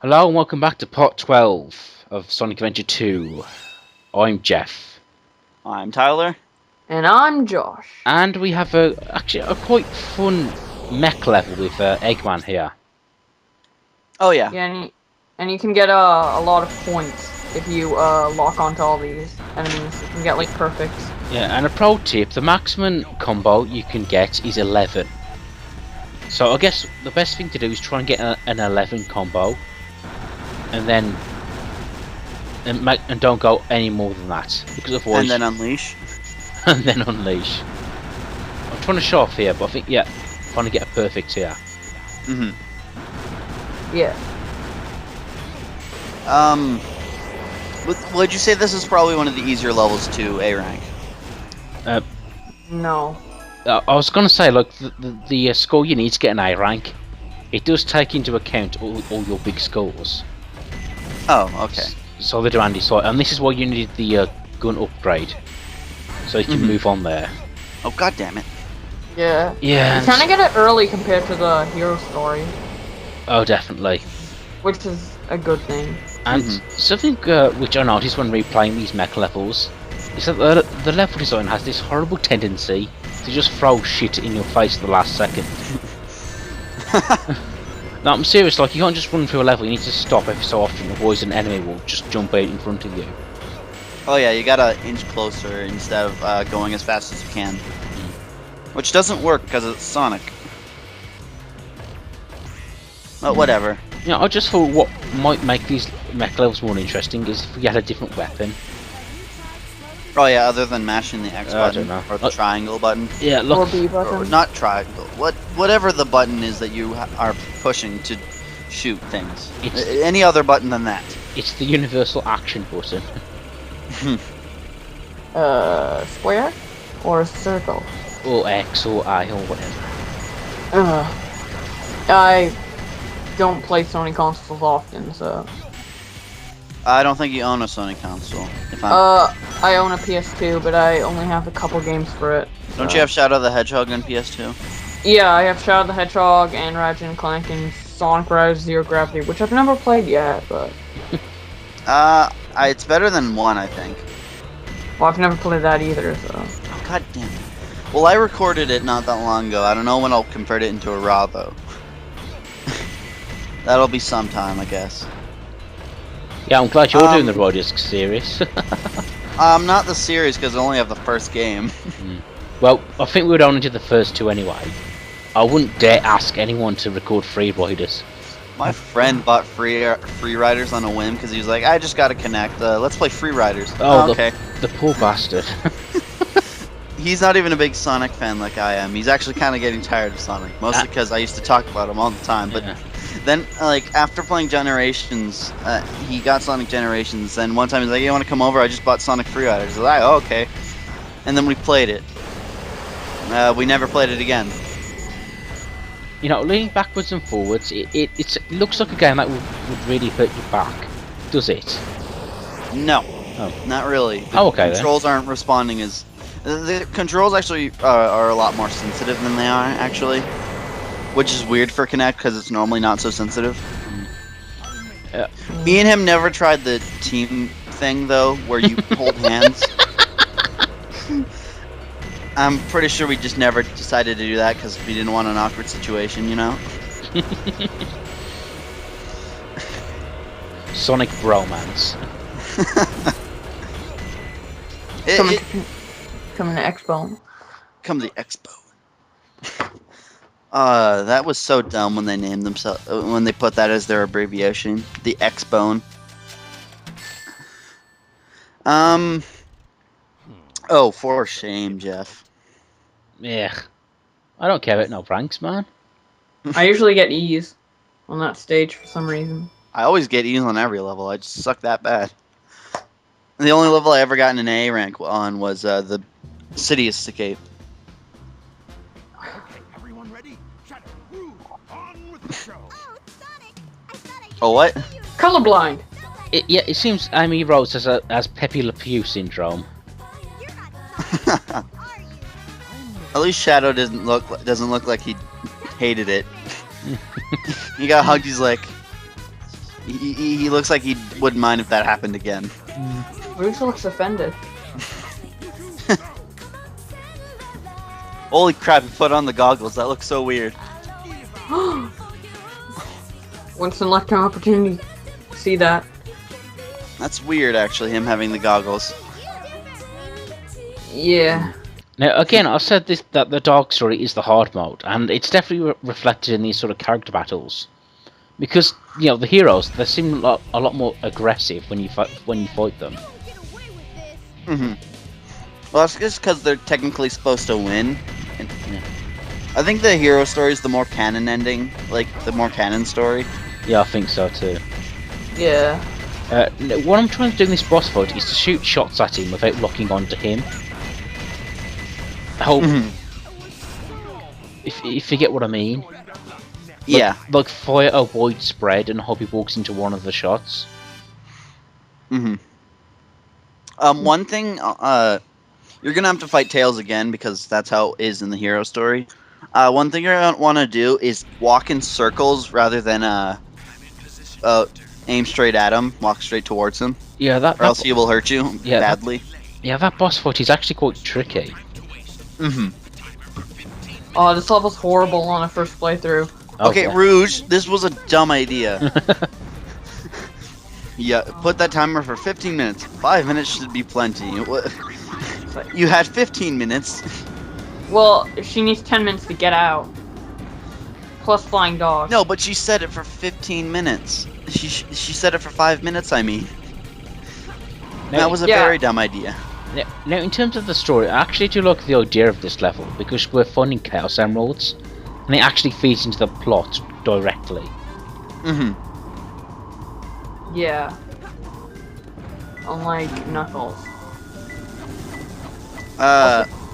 Hello and welcome back to part 12 of Sonic Adventure 2. I'm Jeff. I'm Tyler. And I'm Josh. And we have actually a quite fun mech level with Eggman here. Oh yeah. Yeah, and you can get a lot of points if you lock onto all these enemies. You can get like perfect. Yeah, and a pro tip, the maximum combo you can get is 11. So I guess the best thing to do is try and get an 11 combo. And then and don't go any more than that, because otherwise. And then unleash. And then unleash. I'm trying to show off here, but I think trying to get a perfect here. Yeah. Would you say this is probably one of the easier levels to A rank? No. I was gonna say, like the score you need to get an A rank, it does take into account all your big scores. Oh, okay. So they do Andy. So, and this is why you need the gun upgrade, so you can move on there. Oh, god damn it. Yeah. Yeah. You kind of get it early compared to the hero story, Oh, definitely. which is a good thing. And something which I noticed when replaying these mech levels is that the level design has this horrible tendency to just throw shit in your face at the last second. No, I'm serious, like you can't just run through a level, you need to stop every so often, otherwise an enemy will just jump out in front of you. Oh yeah, you gotta inch closer instead of going as fast as you can. Which doesn't work because it's Sonic. But whatever. Yeah, I just thought what might make these mech levels more interesting is if we had a different weapon. Oh yeah, other than mashing the X I button don't know. or the triangle button. Yeah, Or look. B Or button. not triangle. Whatever the button is that you are pushing to shoot things. Any other button than that. It's the universal action button. Square or circle. Or X or I or whatever. I don't play Sony consoles often, so. I don't think you own a Sony console. If I'm I own a PS2, but I only have a couple games for it. Don't you have Shadow the Hedgehog on PS2? Yeah, I have Shadow the Hedgehog and Ratchet and Clank and Sonic Rise Zero Gravity, which I've never played yet, but It's better than one, I think. well, I've never played that either, so. Oh, god damn it. Well, I recorded it not that long ago. I don't know when I'll convert it into a RAW, though. That'll be sometime, I guess. Yeah, I'm glad you're doing the Raw Disc series. Not the series, because I only have the first game. Well, I think we would only do the first two anyway. I wouldn't dare ask anyone to record Free Riders. My friend bought Free Riders on a whim, because he was like, I just gotta connect, let's play Free Riders. Oh, okay. The poor bastard. He's not even a big Sonic fan like I am. He's actually kind of getting tired of Sonic, mostly because I used to talk about him all the time, but... Yeah. Then, like, after playing Generations, he got Sonic Generations, and one time he's like, hey, you want to come over? I just bought Sonic Free Riders. I was like, oh, okay. And then we played it. We never played it again. You know, leaning backwards and forwards, it looks like a game that would really hurt your back. Does it? No. Oh. Not really. The okay, controls aren't responding as... The controls actually are a lot more sensitive than they are, actually. Which is weird for Kinect, because it's normally not so sensitive. Yeah. Me and him never tried the team thing, though, where you hold hands. I'm pretty sure we just never decided to do that, because we didn't want an awkward situation, you know? Sonic bromance. Coming to Expo. Come to the expo. That was so dumb when they named themselves, when they put that as their abbreviation, the X-Bone. Oh, for shame, Jeff. Yeah. I don't care about no pranks, man. I usually get E's on that stage for some reason. I always get E's on every level. I just suck that bad. The only level I ever got an A rank on was the City Escape. Oh, what? Colorblind. It seems Amy Rose has Pepe Le Pew syndrome. At least Shadow doesn't look like he hated it. He got hugged. He's like, He looks like he wouldn't mind if that happened again. Rouge looks offended. Holy crap, he put on the goggles. That looks so weird. Once in a lifetime opportunity. See that? That's weird, actually, him having the goggles. Yeah. Now, again, I've said this that the dark story is the hard mode, and it's definitely reflected in these sort of character battles, because the heroes they seem a lot more aggressive when you fight them. Well, that's just because they're technically supposed to win. And Yeah. I think the hero story is the more canon ending, like the more canon story. Yeah, I think so too. Yeah. What I'm trying to do in this boss fight is to shoot shots at him without locking onto him. I hope if you get what I mean. Yeah. Like fire a wide spread and hope he walks into one of the shots. One thing, you're gonna have to fight Tails again because that's how it is in the hero story. One thing you're gonna want to do is walk in circles rather than aim straight at him. Walk straight towards him, Yeah, or else he will hurt you badly. That boss fight is actually quite tricky. Oh, this level's horrible on a first playthrough. Okay, Rouge, this was a dumb idea. Yeah, put that timer for 15 minutes. 5 minutes should be plenty. You had 15 minutes. Well, she needs 10 minutes to get out. Plus flying dog. No, but she said it for 15 minutes. She said it for 5 minutes, I mean. That was a very dumb idea. Now, in terms of the story, I actually do like the idea of this level because we're finding Chaos Emeralds, and it actually feeds into the plot directly. Yeah. Unlike Knuckles.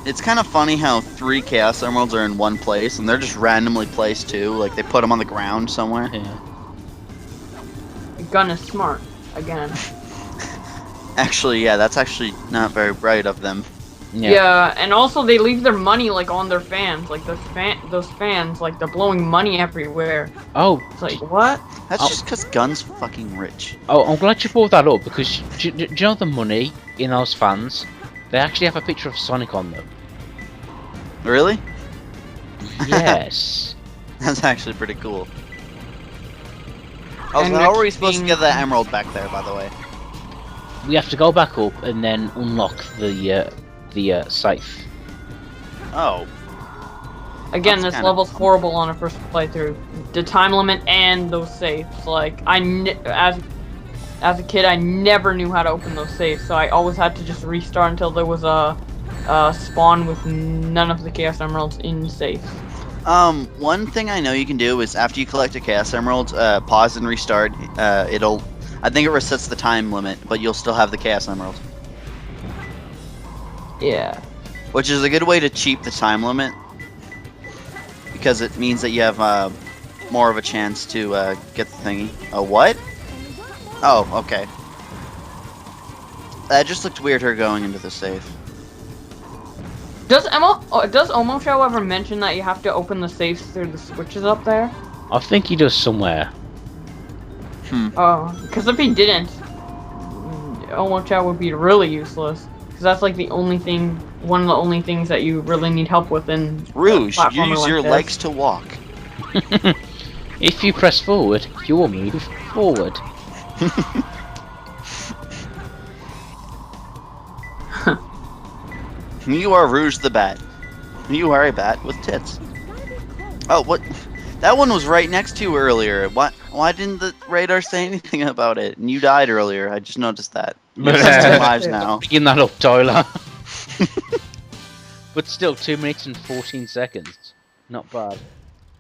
It's kind of funny how 3 Chaos Emeralds are in one place, and they're just randomly placed too. Like they put them on the ground somewhere. Yeah. Gun is smart. Again. Actually, yeah, that's actually not very bright of them. Yeah, and also they leave their money like on their fans. Like those fans, like they're blowing money everywhere. Oh. It's like what? That's just because Gun's fucking rich. Oh, I'm glad you brought that up because do you know the money in those fans? They actually have a picture of Sonic on them. Really? Yes. That's actually pretty cool. Oh, And so how are we next supposed to thing- get that emerald back there, by the way? We have to go back up and then unlock the safe. Oh. Again, That's this kinda level's dumb. horrible on a first playthrough. The time limit and those safes. Like as a kid, I never knew how to open those safes, so I always had to just restart until there was a spawn with none of the Chaos Emeralds in safe. One thing I know you can do is after you collect a Chaos Emerald, pause and restart. I think it resets the time limit, but you'll still have the Chaos Emerald. Yeah. Which is a good way to cheat the time limit. Because it means that you have more of a chance to get the thingy. Oh, what? Oh, okay. That just looked weird, her going into the safe. Does Omosho ever mention that you have to open the safes through the switches up there? I think he does somewhere. Oh, because if he didn't, Omosho would be really useless. Because that's like one of the only things that you really need help with in Rouge, a platformer use like your this. legs to walk. If you press forward, you will move forward. You are Rouge the Bat. You are a bat with tits. Oh, what? That one was right next to you earlier. Why didn't the radar say anything about it? And you died earlier. I just noticed that. You have 16 lives now. Picking that up, Tyler. But still, 2 minutes and 14 seconds. Not bad.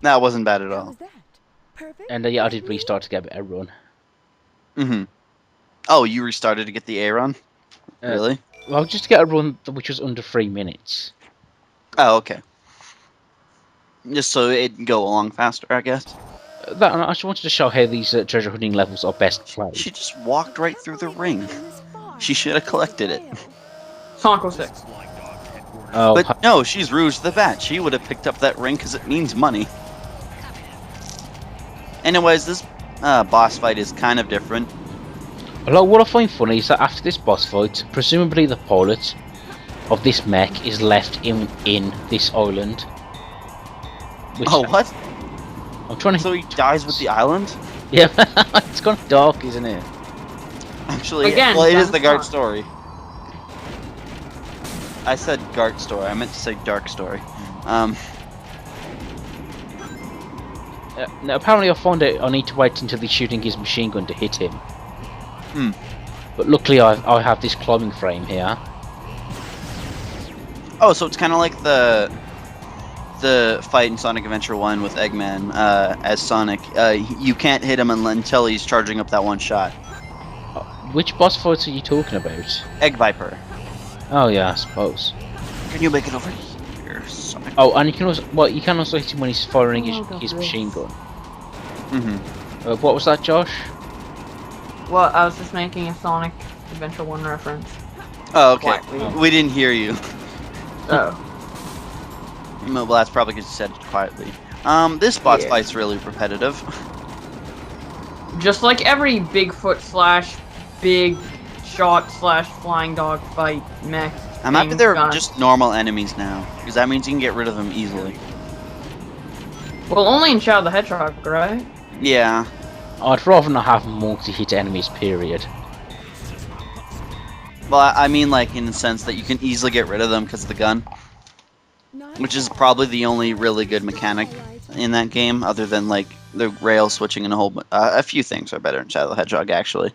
That wasn't bad at all. And yeah, I did restart to get a better run. Oh, you restarted to get the A run? Really? Well, just to get a run which was under 3 minutes. Oh, okay. Just so it'd go along faster, I guess. That, and I just wanted to show how these treasure hunting levels are best played. She just walked right through the ring. She should have collected it. Sonic 06. Oh, But no, she's Rouge the Bat. She would have picked up that ring because it means money. Anyways, this boss fight is kind of different. Although what I find funny is that after this boss fight, presumably the pilot of this mech is left in this island. Which Oh, what? I'm trying to. So he dies with the island? Yeah, it's kind of dark, isn't it? Actually, Again, well, it is that's the Gart not- story. I said Gart story. I meant to say dark story. Now, apparently, I found out I need to wait until he's shooting his machine gun to hit him. Hmm. But luckily, I have this climbing frame here. Oh, so it's kind of like the fight in Sonic Adventure 1 with Eggman as Sonic. You can't hit him until he's charging up that one shot. Which boss fights are you talking about? Egg Viper. Oh yeah, I suppose. Can you make it over here, Sonic? Oh, and you can also hit him when he's firing Oh, his God, machine gun. Mm-hmm. What was that, Josh? Well, I was just making a Sonic Adventure 1 reference. Oh, okay. Quietly. We didn't hear you. Oh. Well, that's probably because you said it quietly. This boss Yeah. fight's really repetitive. Just like every Bigfoot / big shot / flying dog fight mech. I'm happy thing they're gun. just normal enemies now, because that means you can get rid of them easily. Well, only in Shadow the Hedgehog, right? Yeah. I'd rather not have multi-hit enemies, period. Well, I mean, like, in the sense that you can easily get rid of them because of the gun. Which is probably the only really good mechanic in that game, other than, like, the rail switching and a few things are better in Shadow the Hedgehog, actually.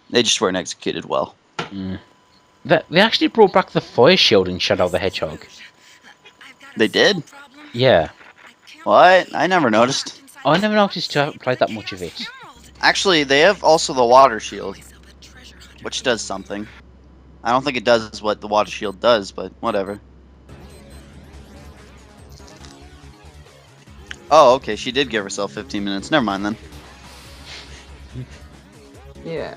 They just weren't executed well. Mm. They actually brought back the fire shield in Shadow the Hedgehog. They did? Yeah. What? I never noticed. I never noticed to have played that much of it. Actually, they have also the water shield, which does something. I don't think it does what the water shield does, but whatever. Oh, okay, she did give herself 15 minutes. Never mind then. Yeah.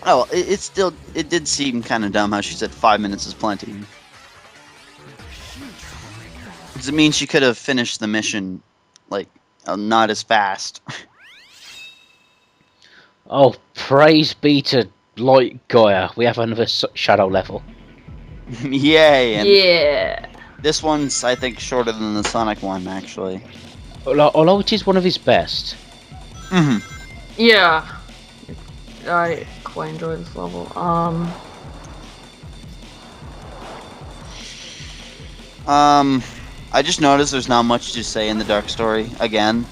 Oh, it did seem kind of dumb how she said 5 minutes is plenty. Because it means she could have finished the mission, like, not as fast. Oh, praise be to Light Gaia. We have another Shadow level. Yay! And Yeah. this one's, I think, shorter than the Sonic one, actually. Although it is one of his best. Mm-hmm. Yeah. I quite enjoy this level. I just noticed there's not much to say in the Dark Story, again.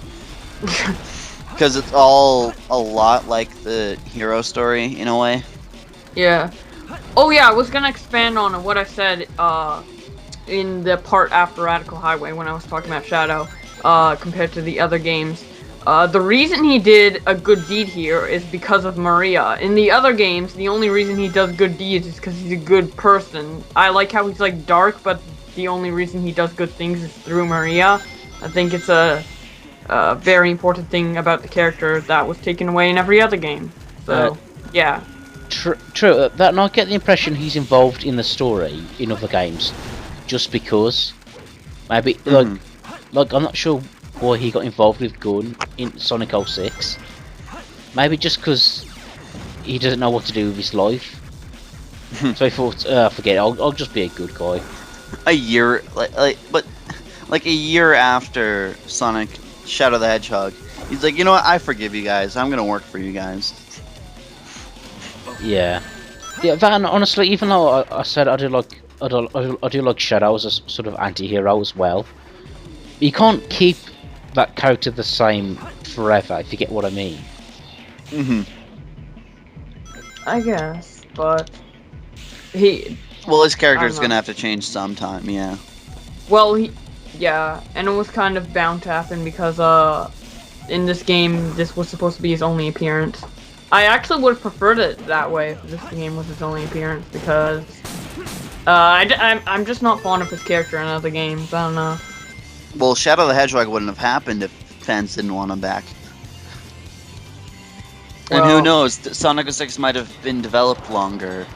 Because it's all a lot like the Hero Story, in a way. Yeah. Oh yeah, I was gonna expand on what I said in the part after Radical Highway when I was talking about Shadow compared to the other games. The reason he did a good deed here is because of Maria. In the other games, the only reason he does good deeds is because he's a good person. I like how he's like dark, but the only reason he does good things is through Maria. I think it's a very important thing about the character that was taken away in every other game. So, yeah. True. That, and I get the impression he's involved in the story in other games, just because. Maybe like I'm not sure why he got involved with Gun in Sonic 06. Maybe just because he doesn't know what to do with his life. So he thought, forget it. I'll just be a good guy. A year, like a year after Sonic Shadow the Hedgehog, he's like, you know what? I forgive you guys. I'm gonna work for you guys. Yeah. Yeah. That, and honestly, even though I said I do like Shadow as a sort of anti-hero as well, you can't keep that character the same forever, if you get what I mean. I guess, but he. Well, his character's I don't know. gonna have to change sometime, yeah. Well, yeah, and it was kind of bound to happen because in this game, this was supposed to be his only appearance. I actually would have preferred it that way if this game was his only appearance because I'm just not fond of his character in other games. I don't know. Well, Shadow the Hedgehog wouldn't have happened if fans didn't want him back. And who Well- knows? Sonic 06 might have been developed longer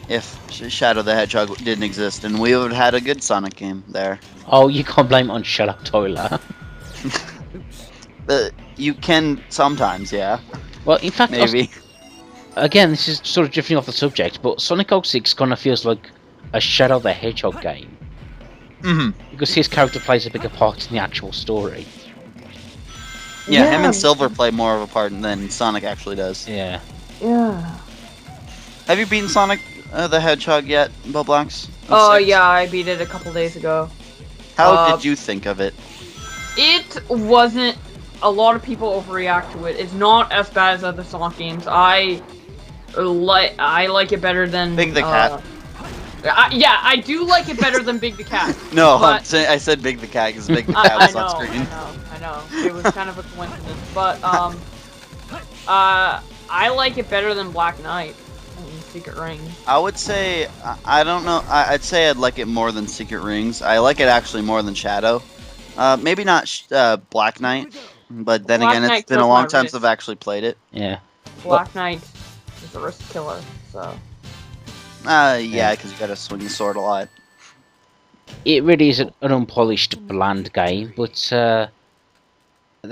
if Shadow the Hedgehog didn't exist, and we would have had a good Sonic game there. Oh, you can't blame it on Shadow Tyler. You can sometimes, yeah, Well, in fact, maybe. again, this is sort of drifting off the subject, but Sonic 06 kind of feels like a Shadow the Hedgehog game. Because his character plays a bigger part in the actual story. Yeah, him and Silver play more of a part than Sonic actually does. Yeah. Yeah. Have you beaten Sonic the Hedgehog yet, Boblox? Oh yeah, I beat it a couple days ago. How did you think of it? It wasn't. A lot of people overreact to it. It's not as bad as other Sonic games. I like it better than Big the Cat. Yeah, I do like it better than Big the Cat. No, but I said Big the Cat because Big the Cat was on screen. I know. It was kind of a coincidence, but I like it better than Black Knight and Secret Rings. I would say I don't know. I'd say I'd like it more than Secret Rings. I like it actually more than Shadow. Maybe not Black Knight, but then Black again, Knight it's been a killed long my time wrist. since I've actually played it. Yeah. Black Knight is a wrist killer, so. Yeah, because you gotta swing the sword a lot. It really is an unpolished, bland game, but there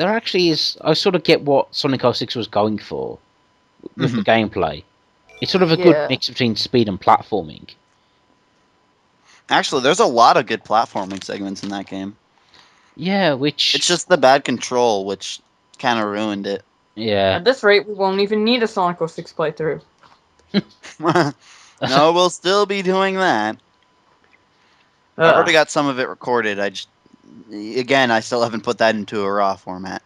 actually is. I sort of get what Sonic 06 was going for with the gameplay. It's sort of a good mix between speed and platforming. Actually, there's a lot of good platforming segments in that game. Yeah, which... It's just the bad control, which kind of ruined it. Yeah. At this rate, we won't even need a Sonic 06 playthrough. No, we'll still be doing that. I've already got some of it recorded. I still haven't put that into a raw format.